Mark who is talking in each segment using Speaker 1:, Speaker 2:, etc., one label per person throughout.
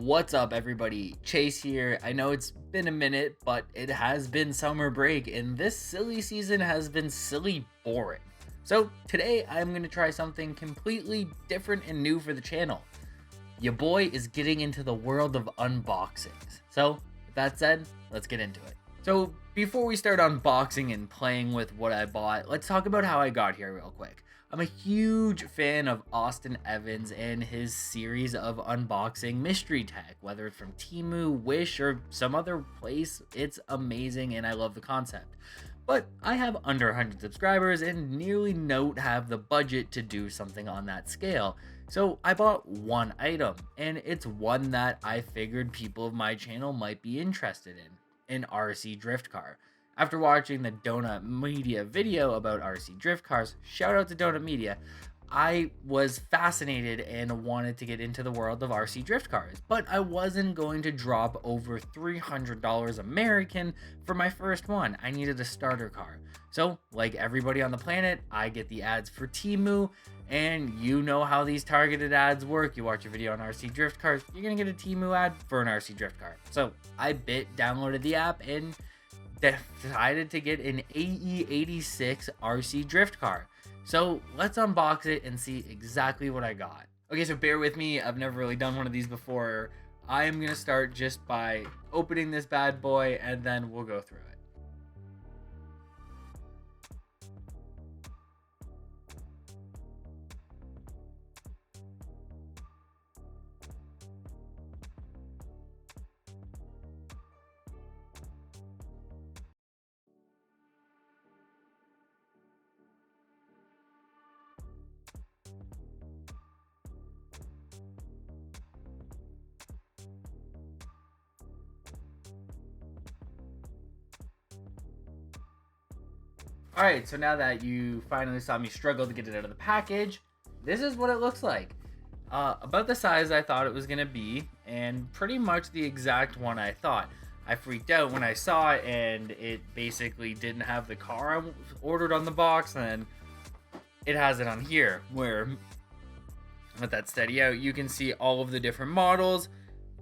Speaker 1: What's up, everybody? Chase here. I know it's been a minute, but it has been summer break, and this silly season has been silly boring. So today I'm going to try something completely different and new for the channel. Your boy is getting into the world of unboxings. So with that said, let's get into it. So before we start unboxing and playing with what I bought, let's talk about how I got here real quick. I'm a huge fan of Austin Evans and his series of unboxing mystery tech, whether it's from Temu, Wish, or some other place. It's amazing and I love the concept. But I have under 100 subscribers and nearly don't have the budget to do something on that scale. So I bought one item, and it's one that I figured people of my channel might be interested in, an RC drift car. After watching the Donut Media video about RC drift cars, shout out to Donut Media, I was fascinated and wanted to get into the world of RC drift cars, but I wasn't going to drop over $300 American for my first one. I needed a starter car. So, like everybody on the planet, I get the ads for Temu, and you know how these targeted ads work. You watch a video on RC drift cars, you're gonna get a Temu ad for an RC drift car. So I downloaded the app and decided to get an AE86 RC drift car. So let's unbox it and see exactly what I got. Okay, so bear with me. I've never really done one of these before. I am gonna start just by opening this bad boy and then we'll go through it. Alright, so now that you finally saw me struggle to get it out of the package, this is what it looks like. About the size I thought it was going to be, and pretty much the exact one I thought. I freaked out when I saw it, and it basically didn't have the car I ordered on the box, and it has it on here, where, let that steady out, you can see all of the different models.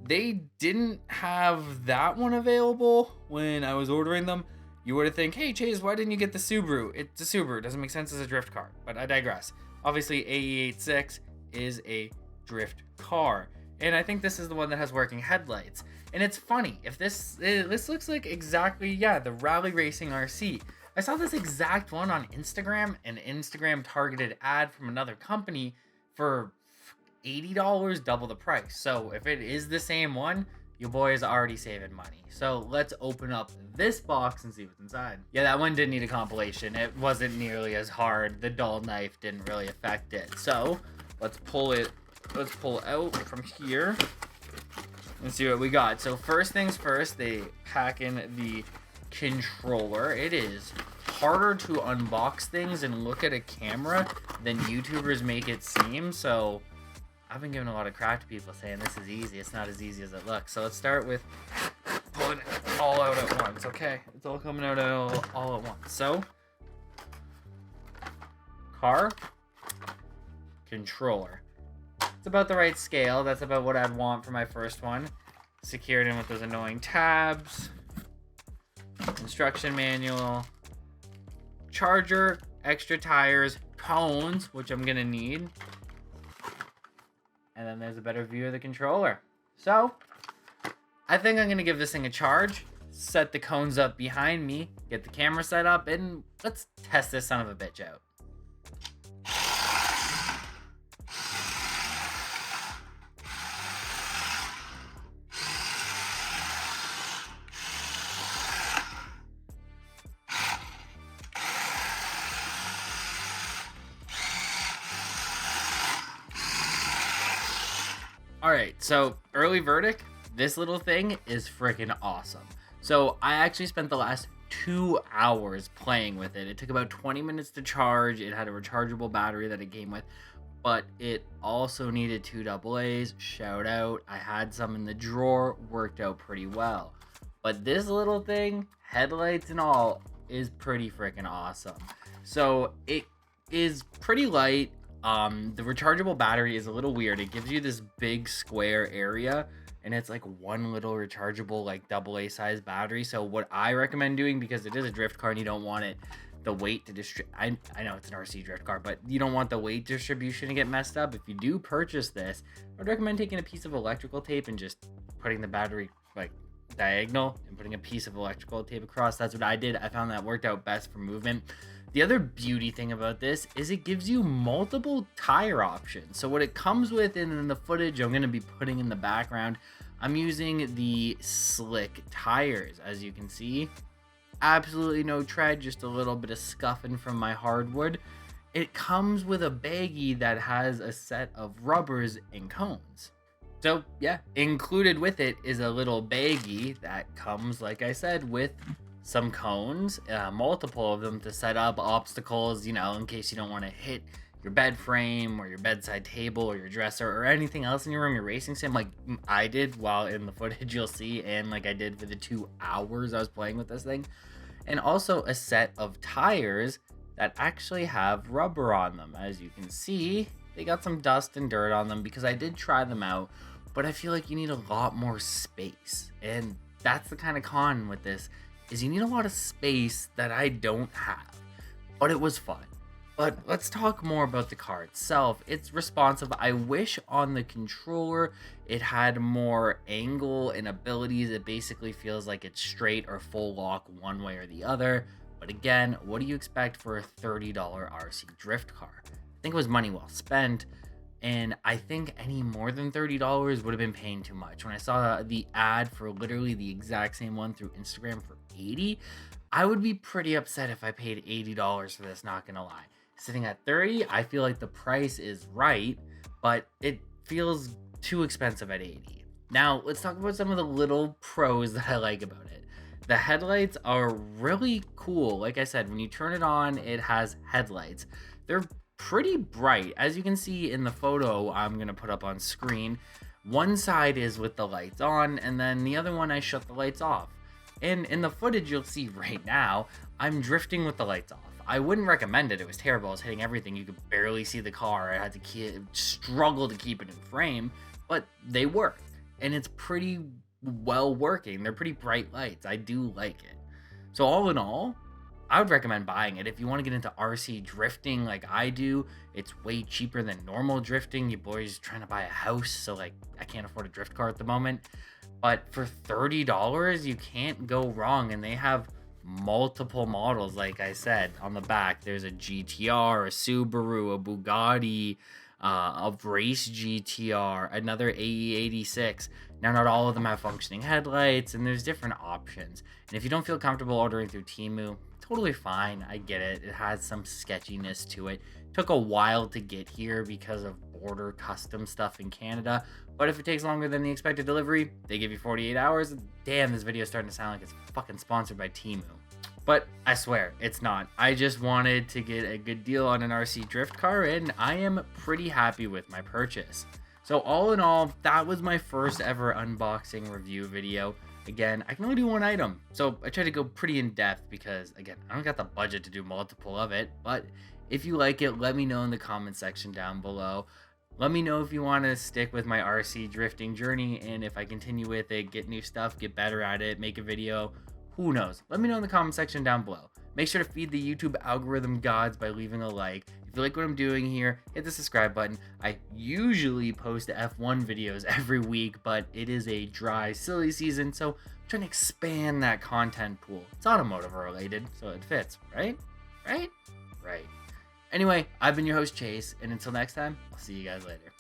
Speaker 1: They didn't have that one available when I was ordering them. You would have think, hey Chase, why didn't you get the Subaru? It's a Subaru, it doesn't make sense as a drift car, but I digress. Obviously AE86 is a drift car, and I think this is the one that has working headlights. And it's funny, if this looks like exactly, yeah, the Rally Racing RC. I saw this exact one on Instagram, an Instagram targeted ad from another company for $80, double the price. So if it is the same one, your boy is already saving money. So let's open up this box and see what's inside. Yeah, that one didn't need a compilation. It wasn't nearly as hard. The dull knife didn't really affect it. So let's pull out from here and see what we got. So first things first, they pack in the controller. It is harder to unbox things and look at a camera than YouTubers make it seem. So I've been giving a lot of crap to people saying this is easy. It's not as easy as it looks. So let's start with pulling it all out at once, okay? It's all coming out all at once. So, car, controller. It's about the right scale. That's about what I'd want for my first one. Secured in with those annoying tabs. Instruction manual. Charger, extra tires, cones, which I'm gonna need. And then there's a better view of the controller. So, I think I'm gonna give this thing a charge, set the cones up behind me, get the camera set up, and let's test this son of a bitch out. Alright, so early verdict, this little thing is freaking awesome. So I actually spent the last 2 hours playing with it. It took about 20 minutes to charge. It had a rechargeable battery that it came with, but it also needed 2 AA's. Shout out, I had some in the drawer, worked out pretty well. But this little thing, headlights and all, is pretty freaking awesome. So it is pretty light. The rechargeable battery is a little weird. It gives you this big square area, and it's like one little rechargeable like AA size battery. So what I recommend doing, because it is a drift car and you don't want it the weight to I know it's an RC drift car, but you don't want the weight distribution to get messed up. If you do purchase this, I'd recommend taking a piece of electrical tape and just putting the battery like diagonal and putting a piece of electrical tape across. That's what I did. I found that worked out best for movement. The other beauty thing about this is it gives you multiple tire options. So what it comes with in the footage I'm going to be putting in the background, I'm using the slick tires. As you can see, absolutely no tread, just a little bit of scuffing from my hardwood. It comes with a baggie that has a set of rubbers and cones. So yeah, included with it is a little baggie that comes, like I said, with some cones, multiple of them to set up obstacles, in case you don't want to hit your bed frame or your bedside table or your dresser or anything else in your room, your racing sim, like I did while in the footage you'll see, and like I did for the 2 hours I was playing with this thing. And also a set of tires that actually have rubber on them. As you can see, they got some dust and dirt on them because I did try them out, but I feel like you need a lot more space. And that's the kind of con with this, is you need a lot of space that I don't have. But it was fun. But let's talk more about the car itself. It's responsive. I wish on the controller it had more angle and abilities. It basically feels like it's straight or full lock one way or the other. But again, what do you expect for a $30 RC drift car? I think it was money well spent. And I think any more than $30 would have been paying too much. When I saw the ad for literally the exact same one through Instagram for $80, I would be pretty upset if I paid $80 for this, not gonna lie. Sitting at $30, I feel like the price is right, but it feels too expensive at $80. Now, let's talk about some of the little pros that I like about it. The headlights are really cool. Like I said, when you turn it on, it has headlights. They're pretty bright. As you can see in the photo I'm gonna put up on screen, one side is with the lights on, and then the other one I shut the lights off. And in the footage you'll see right now, I'm drifting with the lights off. I wouldn't recommend it. It was terrible. I was hitting everything. You could barely see the car. I had to struggle to keep it in frame, but they work, and it's pretty well working. They're pretty bright lights. I do like it. So all in all, I would recommend buying it. If you want to get into RC drifting like I do, it's way cheaper than normal drifting. You boys trying to buy a house, so like I can't afford a drift car at the moment. But for $30, you can't go wrong, and they have multiple models. Like I said, on the back there's a GTR, a Subaru, a Bugatti, a race GTR, another AE86. Now, not all of them have functioning headlights, and there's different options. And if you don't feel comfortable ordering through Temu, totally fine. I get it. It has some sketchiness to it. Took a while to get here because of border custom stuff in Canada. But if it takes longer than the expected delivery, they give you 48 hours. Damn, this video is starting to sound like it's fucking sponsored by Temu. But I swear, it's not. I just wanted to get a good deal on an RC drift car, and I am pretty happy with my purchase. So all in all, that was my first ever unboxing review video. Again, I can only do one item, so I tried to go pretty in depth because, again, I don't got the budget to do multiple of it. But if you like it, let me know in the comment section down below. Let me know if you want to stick with my RC drifting journey, and if I continue with it, get new stuff, get better at it, make a video, who knows? Let me know in the comment section down below. Make sure to feed the YouTube algorithm gods by leaving a like. If you like what I'm doing here, hit the subscribe button. I usually post F1 videos every week, but it is a dry, silly season, so I'm trying to expand that content pool. It's automotive related, so it fits, right? Right? Right. Anyway, I've been your host, Chase, and until next time, I'll see you guys later.